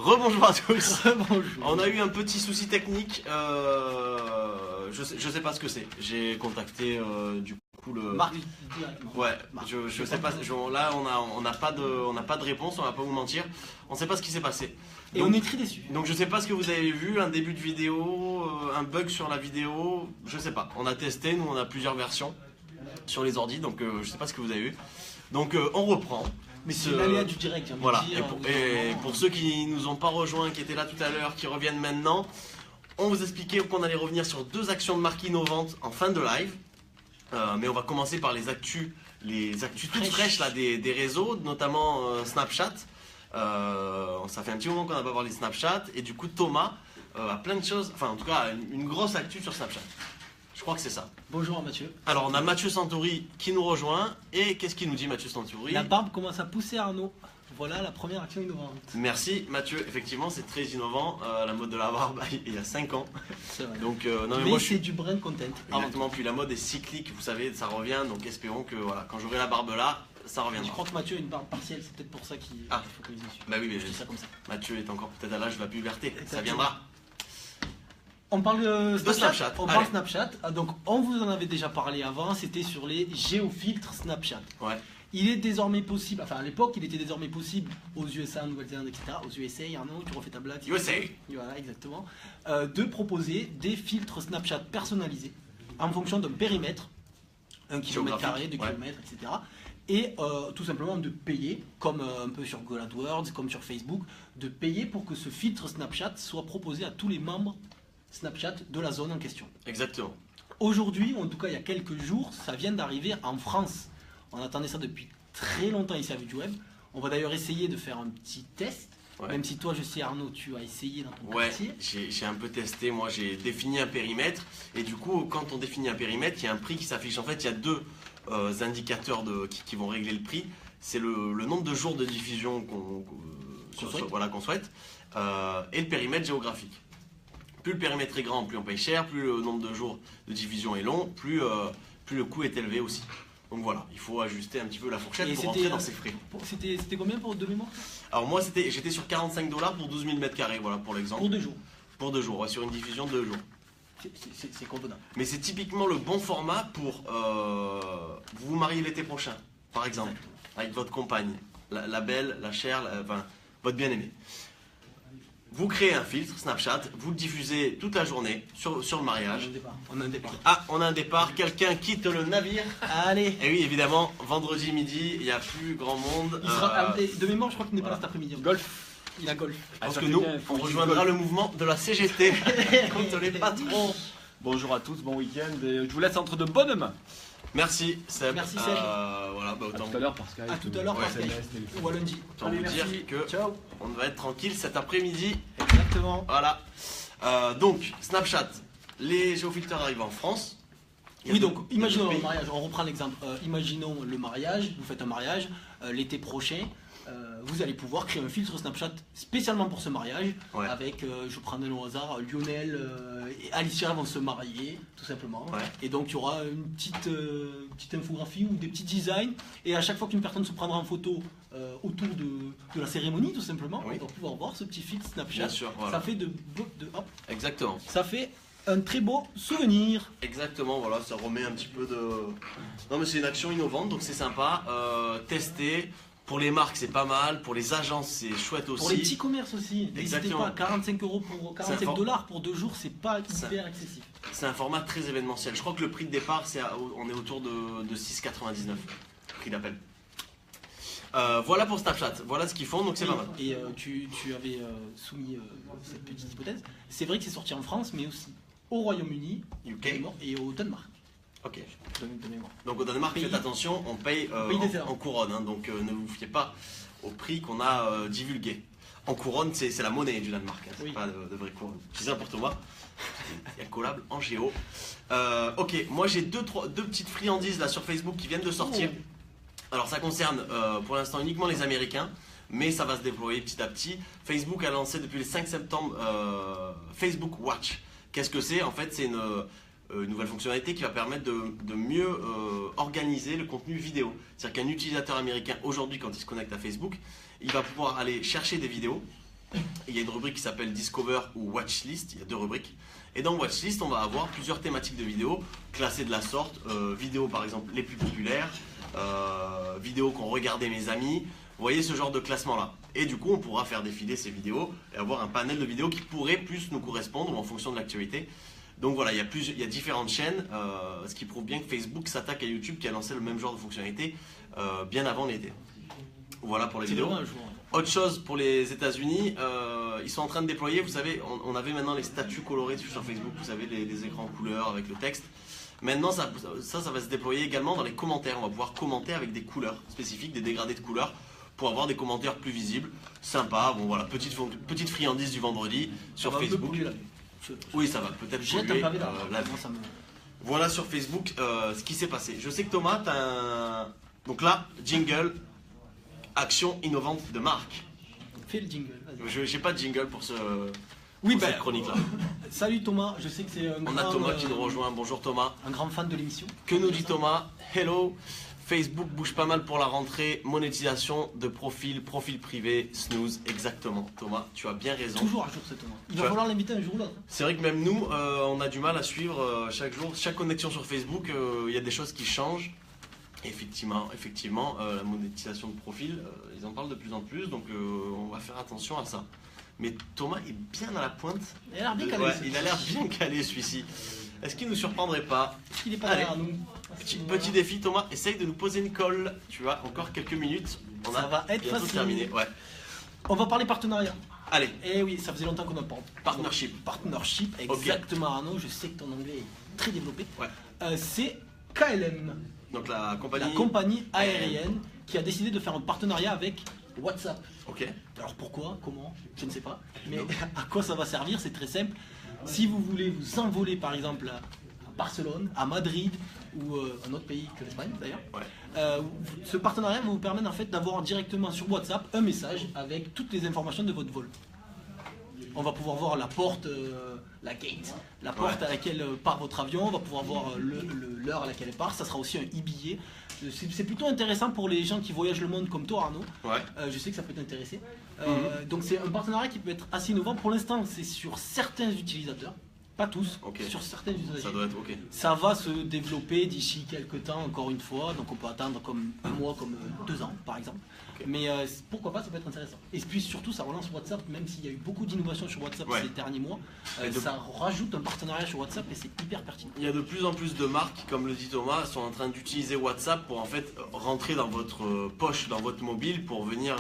Rebonjour à tous. Bonjour. On a eu un petit souci technique. Je sais pas ce que c'est. J'ai contacté du coup le. Marc directement. Ouais. Marc. Je sais pas. Là on n'a pas de réponse. On va pas vous mentir. On sait pas ce qui s'est passé. Et Donc, on est très déçus. Donc je sais pas ce que vous avez vu, un début de vidéo, un bug sur la vidéo, je sais pas. On a testé, nous on a plusieurs versions sur les ordis, donc je sais pas ce que vous avez eu. Donc on reprend. Mais c'est l'aléa du direct. J'ai envie Voilà, de dire, et pour ceux qui nous ont pas rejoints, qui étaient là tout à l'heure, qui reviennent maintenant, on vous expliquait qu'on allait revenir sur 2 actions de marque innovantes en fin de live. Mais on va commencer par les actus toutes fraîches là, des réseaux, notamment Snapchat. Ça fait un petit moment qu'on n'a pas parlé de Snapchat, et du coup Thomas a plein de choses, enfin en tout cas une grosse actu sur Snapchat. Je crois que c'est ça. Bonjour Mathieu. Alors on a Mathieu Santori qui nous rejoint, et qu'est-ce qu'il nous dit Mathieu Santori? La barbe commence à pousser Arnaud. Voilà la première action innovante. Merci Mathieu, effectivement c'est très innovant, la mode de la barbe il y a 5 ans. C'est vrai. Donc non mais Mais moi c'est du brand content. exactement, puis la mode est cyclique, vous savez, ça revient, donc espérons que voilà, quand j'aurai la barbe là, ça Je reviendra. crois que Mathieu a une barbe partielle, c'est peut-être pour ça qu'il Ah. faut focalise dessus. Bah oui, mais Je dis ça comme ça. Mathieu est encore peut-être à l'âge de la puberté, ça Exactement. viendra. On parle de Snapchat. On parle Allez. Snapchat. Ah, donc on vous en avait déjà parlé avant, c'était sur les géofiltres Snapchat. Ouais. Il est désormais possible, enfin à l'époque il était désormais possible aux USA, en Nouvelle-Zélande, etc. Aux USA, Arnaud, tu refais ta blague. USA. Voilà, exactement. De proposer des filtres Snapchat personnalisés en fonction d'un périmètre, 1 km², 2 ouais. km, etc. Et tout simplement de payer, comme un peu sur Google AdWords, comme sur Facebook, de payer pour que ce filtre Snapchat soit proposé à tous les membres Snapchat de la zone en question. Exactement. Aujourd'hui, ou en tout cas il y a quelques jours, ça vient d'arriver en France. On attendait ça depuis très longtemps ici à ViduWeb. On va d'ailleurs essayer de faire un petit test. Ouais. Même si toi, je sais Arnaud, tu as essayé dans ton Ouais, quartier. j'ai un peu testé, moi j'ai défini un périmètre, et du coup quand on définit un périmètre, il y a un prix qui s'affiche. En fait, il y a 2 indicateurs qui vont régler le prix. C'est le nombre de jours de diffusion qu'on souhaite. voilà, qu'on souhaite, et le périmètre géographique. Plus le périmètre est grand, plus on paye cher, plus le nombre de jours de diffusion est long, plus le coût est élevé aussi. Donc voilà, il faut ajuster un petit peu la fourchette Et pour c'était, rentrer dans ses frais. C'était combien pour de mémoire? Alors moi j'étais sur 45 $ pour 12 000 m², voilà pour l'exemple. Pour 2 jours. Pour 2 jours, ouais, sur une diffusion de 2 jours. C'est convenable. Mais c'est typiquement le bon format pour vous vous marier l'été prochain, par exemple, avec votre compagne, la belle, la chère, enfin, votre bien-aimé. Vous créez un filtre Snapchat, vous le diffusez toute la journée sur le mariage. On a un départ. Ah, on a un départ, quelqu'un quitte le navire. Allez. Et oui, évidemment, vendredi midi, il n'y a plus grand monde. Il sera, de mémoire, je crois qu'il n'est pas là voilà. cet après-midi. Golf. Il a golf. Je pense ça que fait nous, bien, faut on qu'il rejoindra golf. le mouvement de la CGT contre les patrons. Bonjour à tous, bon week-end. Et je vous laisse entre de bonnes mains. Merci Seb. Merci, Seb. Voilà, bah, À autant tout à l'heure parce qu'à À tout à l'heure, par Skype. Ou à lundi. autant vous dire que Ciao. on va être tranquille cet après-midi. Exactement. Voilà. Donc, Snapchat, les géofilters arrivent en France. Il y a Oui, deux- donc il y a imaginons deux le pays. mariage, on reprend l'exemple. Imaginons le mariage, vous faites un mariage, l'été prochain, vous allez pouvoir créer un filtre Snapchat spécialement pour ce mariage, Ouais. avec, je prends un nom au hasard, Lionel et Alicia vont se marier, tout simplement. Ouais. Et donc il y aura une petite infographie ou des petits designs, et à chaque fois qu'une personne se prendra en photo autour de la cérémonie, tout simplement, Oui. on va pouvoir voir ce petit filtre Snapchat. Bien sûr, voilà. Ça fait hop, Exactement. ça fait un très beau souvenir. Exactement, voilà, ça remet un petit peu de... Non mais c'est une action innovante, donc c'est sympa. Tester, pour les marques c'est pas mal, pour les agences c'est chouette aussi. Pour les petits commerces aussi, n'hésitez Exactement. pas, 45 € pour 45 $ pour 2 jours, c'est pas hyper excessif. C'est un format très événementiel. Je crois que le prix de départ, on est autour de 6,99, prix d'appel. Voilà pour Snapchat, voilà ce qu'ils font, donc c'est pas mal. Et tu avais soumis cette petite hypothèse. C'est vrai que c'est sorti en France, mais aussi au Royaume-Uni UK. et au Danemark. Ok. De mémoire. Donc au Danemark, Pays. faites attention, on paye différent. en couronne, hein, donc ne vous fiez pas au prix qu'on a divulgué. En couronne, c'est la monnaie du Danemark, hein, c'est Oui. pas de vraie couronne. Je dis ça pour Thomas, il y a collable en géo. Ok, moi j'ai deux petites friandises là sur Facebook qui viennent de sortir. Oh. Alors ça concerne pour l'instant uniquement les Américains, mais ça va se déployer petit à petit. Facebook a lancé depuis le 5 septembre Facebook Watch. Qu'est-ce que c'est? En fait, c'est une nouvelle fonctionnalité qui va permettre de mieux organiser le contenu vidéo. C'est-à-dire qu'un utilisateur américain aujourd'hui, quand il se connecte à Facebook, il va pouvoir aller chercher des vidéos Il y a une rubrique qui s'appelle Discover ou Watchlist, il y a 2 rubriques. Et dans Watchlist, on va avoir plusieurs thématiques de vidéos classées de la sorte. Vidéos par exemple les plus populaires, vidéos qu'ont regardé mes amis. Vous voyez ce genre de classement là. Et du coup, on pourra faire défiler ces vidéos et avoir un panel de vidéos qui pourrait plus nous correspondre ou en fonction de l'actualité. Donc voilà, il y a différentes chaînes, ce qui prouve bien que Facebook s'attaque à YouTube qui a lancé le même genre de fonctionnalité bien avant l'été. Voilà pour les vidéos. Demain, un jour. Autre chose pour les États-Unis, ils sont en train de déployer, vous savez, on avait maintenant les statuts colorés sur Facebook, vous savez, les écrans couleurs avec le texte. Maintenant, ça va se déployer également dans les commentaires. On va pouvoir commenter avec des couleurs spécifiques, des dégradés de couleurs, pour avoir des commentaires plus visibles, sympa. Bon voilà, petite friandise du vendredi sur Ça va un peu Facebook. polluer la vie. Oui, ça va peut-être Jette un polluer pavé dans la vie. Moi, ça me- Voilà sur Facebook ce qui s'est passé. Je sais que Thomas, tu as un... Donc là, jingle, action innovante de marque. Fais le jingle. vas-y. Je n'ai pas de jingle pour, Oui, pour ben, cette chronique-là. Salut Thomas, je sais que c'est un On a grand, Thomas qui nous rejoint. Bonjour Thomas. un grand fan de l'émission. Que nous dit Thomas? Hello. Facebook bouge pas mal pour la rentrée. Monétisation de profil privé, snooze. Exactement. Thomas, tu as bien raison. Toujours à jour ce Thomas. Il Tu va vois. falloir l'inviter un jour ou l'autre. C'est vrai que même nous, on a du mal à suivre chaque jour. Chaque connexion sur Facebook, il y a des choses qui changent. Effectivement, la monétisation de profil, ils en parlent de plus en plus. Donc on va faire attention à ça. Mais Thomas est bien à la pointe. Il a l'air bien calé. Ouais, il a l'air bien calé celui-ci. Est-ce qu'il nous surprendrait pas? Il est pas Allez. derrière nous. Petit défi, Thomas, essaye de nous poser une colle. Tu vois, encore quelques minutes. On Ça a va être bientôt facile. terminé. Ouais. On va parler partenariat. Allez, Eh oui, ça faisait longtemps qu'on en parle. Partnership. Partnership, Ok. exactement Arnaud. Je sais que ton anglais est très développé. Ouais. C'est KLM, Donc la compagnie. la compagnie aérienne qui a décidé de faire un partenariat avec WhatsApp. Ok. Alors pourquoi, comment, je ne sais pas. Mais à quoi ça va servir, c'est très simple. Si vous voulez vous envoler par exemple à Barcelone, à Madrid ou un autre pays que l'Espagne d'ailleurs, Ouais. ce partenariat va vous permettre en fait d'avoir directement sur WhatsApp un message avec toutes les informations de votre vol. On va pouvoir voir la porte, la gate, la porte Ouais. à laquelle part votre avion, on va pouvoir voir l'heure à laquelle elle part, ça sera aussi un e-billet. C'est plutôt intéressant pour les gens qui voyagent le monde comme toi Arnaud. Ouais. Je sais que ça peut t'intéresser. Donc c'est un partenariat qui peut être assez innovant. Pour l'instant, c'est sur certains utilisateurs, pas tous, Ok. sur certains usagers. Ça doit être ok. Ça va se développer d'ici quelques temps, encore une fois. Donc on peut attendre comme un mois, comme 2 ans, par exemple. Ok. Mais pourquoi pas, ça peut être intéressant. Et puis surtout, ça relance WhatsApp, même s'il y a eu beaucoup d'innovations sur WhatsApp Ouais. ces derniers mois. Et de- Ça rajoute un partenariat sur WhatsApp et c'est hyper pertinent. Il y a de plus en plus de marques, comme le dit Thomas, sont en train d'utiliser WhatsApp pour en fait rentrer dans votre poche, dans votre mobile, pour venir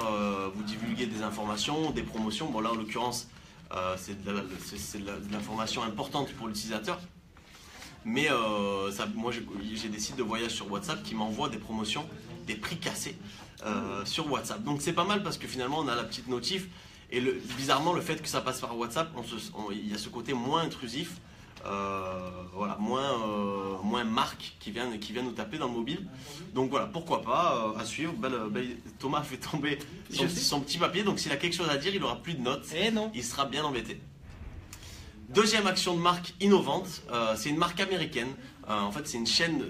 vous divulguer des informations, des promotions. Bon là en l'occurrence, c'est de l'information importante pour l'utilisateur. Mais moi j'ai des sites de voyage sur WhatsApp qui m'envoient des promotions, des prix cassés sur WhatsApp. Donc c'est pas mal parce que finalement on a la petite notif. Et bizarrement le fait que ça passe par WhatsApp, il y a ce côté moins intrusif. Voilà, moins marque qui vient nous taper dans le mobile. Donc voilà, pourquoi pas, à suivre. Thomas a fait tomber Je sais. son petit papier, donc s'il a quelque chose à dire, il aura plus de notes. Eh non. Il sera bien embêté. Deuxième action de marque innovante, c'est une marque américaine. En fait, c'est une chaîne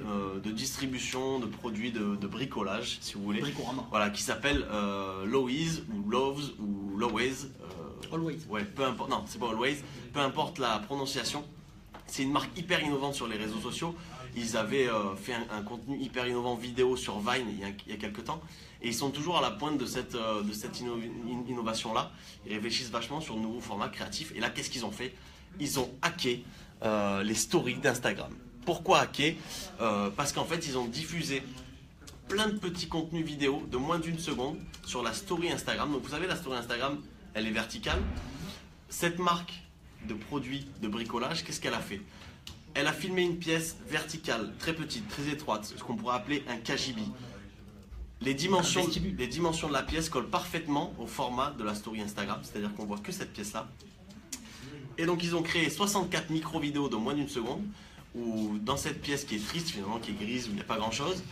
de distribution de produits de bricolage, si vous voulez. Bricorama. Voilà, qui s'appelle Lowe's ou Lowe's ou Lowe's. Always. Ouais, peu importe. Non, c'est pas Always. Peu importe la prononciation. C'est une marque hyper innovante sur les réseaux sociaux. Ils avaient fait un contenu hyper innovant vidéo sur Vine il y a quelques temps. Et ils sont toujours à la pointe de cette innovation-là. Ils réfléchissent vachement sur de nouveaux formats créatifs. Et là, qu'est-ce qu'ils ont fait? Ils ont hacké les stories d'Instagram. Pourquoi hacker? Parce qu'en fait, ils ont diffusé plein de petits contenus vidéo de moins d'1 seconde sur la story Instagram. Donc vous savez, la story Instagram, elle est verticale. Cette marque de produits de bricolage, qu'est-ce qu'elle a fait? Elle a filmé une pièce verticale, très petite, très étroite, ce qu'on pourrait appeler un KGB. Les dimensions de la pièce collent parfaitement au format de la story Instagram, c'est-à-dire qu'on voit que cette pièce-là. Et donc ils ont créé 64 micro-vidéos de moins d'1 seconde, où dans cette pièce qui est triste finalement, qui est grise, où il n'y a pas grand-chose,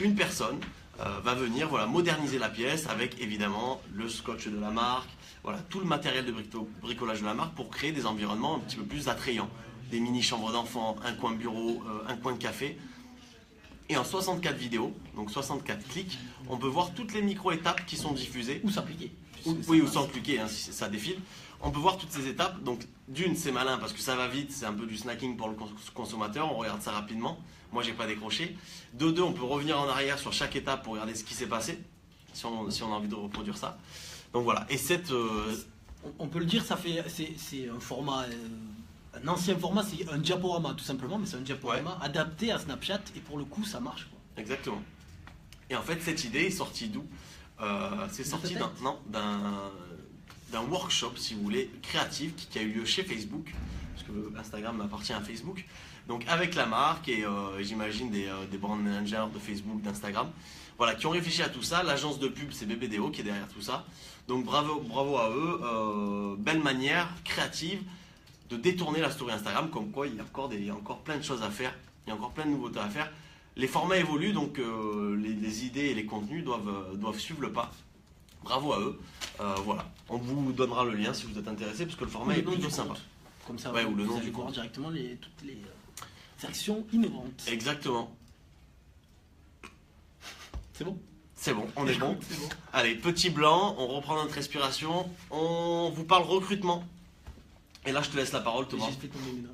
une personne va venir moderniser la pièce avec évidemment le scotch de la marque, voilà, tout le matériel de bricolage de la marque pour créer des environnements un petit peu plus attrayants. Des mini-chambres d'enfants, un coin bureau, un coin de café. Et en 64 vidéos, donc 64 clics, on peut voir toutes les micro-étapes qui sont diffusées. Ou s'appliquer. Oui, ou sans cliquer, hein, si ça défile. On peut voir toutes ces étapes. Donc, d'une, c'est malin parce que ça va vite, c'est un peu du snacking pour le consommateur. On regarde ça rapidement. Moi, j'ai pas décroché. De deux, on peut revenir en arrière sur chaque étape pour regarder ce qui s'est passé, si on a envie de reproduire ça. Donc voilà. Et cette. On peut le dire, c'est un format. Un ancien format, c'est un diaporama tout simplement, mais c'est un diaporama adapté à Snapchat et pour le coup, ça marche, quoi. Exactement. Et en fait, cette idée est sortie d'où? C'est sorti d'un workshop, si vous voulez, créatif qui a eu lieu chez Facebook, parce que Instagram appartient à Facebook. Donc avec la marque et j'imagine des brand managers de Facebook, d'Instagram, voilà, qui ont réfléchi à tout ça. L'agence de pub, c'est BBDO qui est derrière tout ça. Donc bravo à eux. Belle manière créative de détourner la story Instagram, comme quoi il y a encore plein de choses à faire, il y a encore plein de nouveautés à faire. Les formats évoluent, donc les idées et les contenus doivent suivre le pas. Bravo à eux. Voilà, on vous donnera le lien si vous êtes intéressé, parce que le format est plutôt sympa. Comme ça, ou le nom vous allez du voir compte. directement toutes les actions innovantes. Exactement. C'est bon? C'est bon, on est bon. C'est bon. Allez, petit blanc, on reprend notre respiration. On vous parle recrutement. Et là, je te laisse la parole, Thomas. J'ai fait tomber mes notes.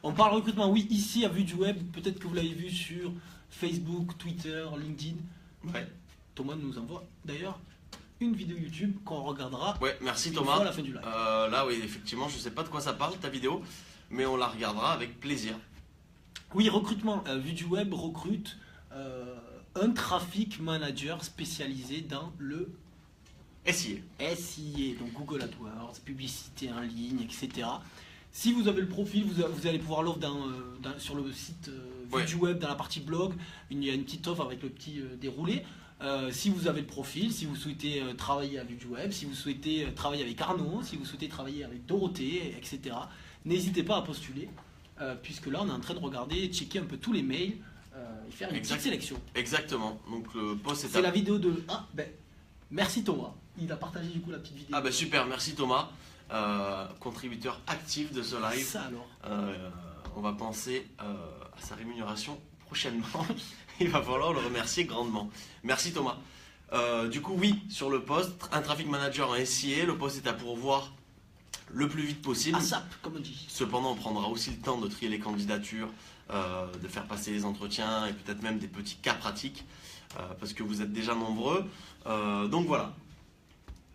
On parle recrutement, oui, ici à Vue du Web. Peut-être que vous l'avez vu sur Facebook, Twitter, LinkedIn. Ouais. Thomas nous envoie d'ailleurs une vidéo YouTube qu'on regardera. Ouais, merci une Thomas. fois à la fin du live. Là, oui, effectivement, je sais pas de quoi ça parle, ta vidéo, mais on la regardera avec plaisir. Oui, recrutement. Vue du Web recrute un traffic manager spécialisé dans le SIA. SIA, donc Google AdWords, publicité en ligne, etc. Si vous avez le profil, vous allez pouvoir l'offre sur le site Vue du Web, dans la partie blog. Il y a une petite offre avec le petit déroulé. Si vous avez le profil, si vous souhaitez travailler à Vue du Web, si vous souhaitez travailler avec Arnaud, si vous souhaitez travailler avec Dorothée, etc., n'hésitez pas à postuler, puisque là on est en train de regarder, checker un peu tous les mails et faire une petite sélection. Exactement. Donc le post est C'est la vidéo de... Ah, ben, merci Thomas. Il a partagé du coup la petite vidéo. Ah ben super, merci Thomas, contributeur actif de ce live. Ça alors. On va penser à sa rémunération prochainement. Il va falloir le remercier grandement. Merci Thomas. Du coup oui, sur le poste, un traffic manager en SIA, le poste est à pourvoir le plus vite possible. ASAP, comme on dit. Cependant, on prendra aussi le temps de trier les candidatures, de faire passer les entretiens et peut-être même des petits cas pratiques, parce que vous êtes déjà nombreux. Donc voilà.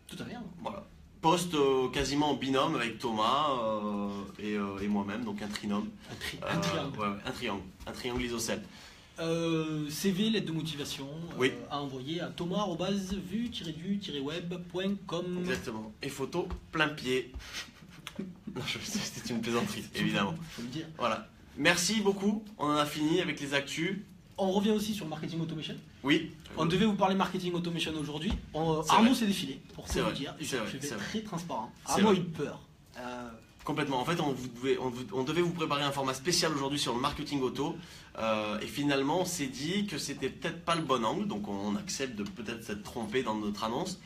Tout à fait. Voilà. Poste quasiment en binôme avec Thomas et moi-même, donc un trinôme. Un triangle. Un triangle isocèle. CV, lettre de motivation Oui. à envoyer à thomas@vue-du-web.com. Exactement. Et photo plein pied. Non, c'était une plaisanterie, évidemment. Faut le dire. Voilà. Merci beaucoup. On en a fini avec les actus. On revient aussi sur marketing automation. Oui. On devait vous parler marketing automation aujourd'hui. C'est Arnaud vrai. s'est défilé, pour tout C'est vous vrai. dire. C'est vrai, Je vais c'est être vrai. très transparent. C'est Arnaud a vrai. eu peur. Complètement. En fait, on devait vous préparer un format spécial aujourd'hui sur le marketing auto. Et finalement, on s'est dit que c'était peut-être pas le bon angle. Donc, on accepte de peut-être s'être trompé dans notre annonce.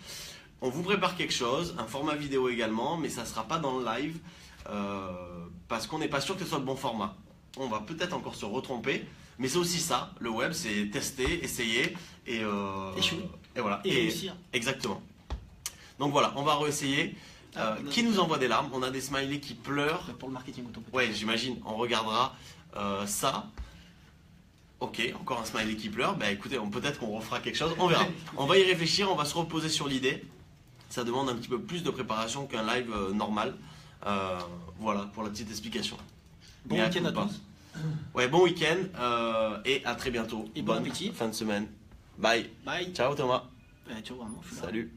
On vous prépare quelque chose, un format vidéo également, mais ça sera pas dans le live parce qu'on n'est pas sûr que ce soit le bon format. On va peut-être encore se retromper. Mais c'est aussi ça, le web, c'est tester, essayer et voilà. Et réussir. Exactement. Donc voilà, on va réessayer. Qui nous envoie des larmes? On a des smileys qui pleurent. Pour le marketing auto. Ouais, j'imagine. On regardera ça. Ok, encore un smiley qui pleure. Bah écoutez, peut-être qu'on refera quelque chose. On verra. On va y réfléchir. On va se reposer sur l'idée. Ça demande un petit peu plus de préparation qu'un live normal. Voilà pour la petite explication. Bon Mais week-end à pas. tous. Ouais, bon week-end et à très bientôt. Et bon Bonne appétit. fin de semaine. Bye. Bye. Ciao Thomas. Ciao Arnaud. Je suis là. Salut.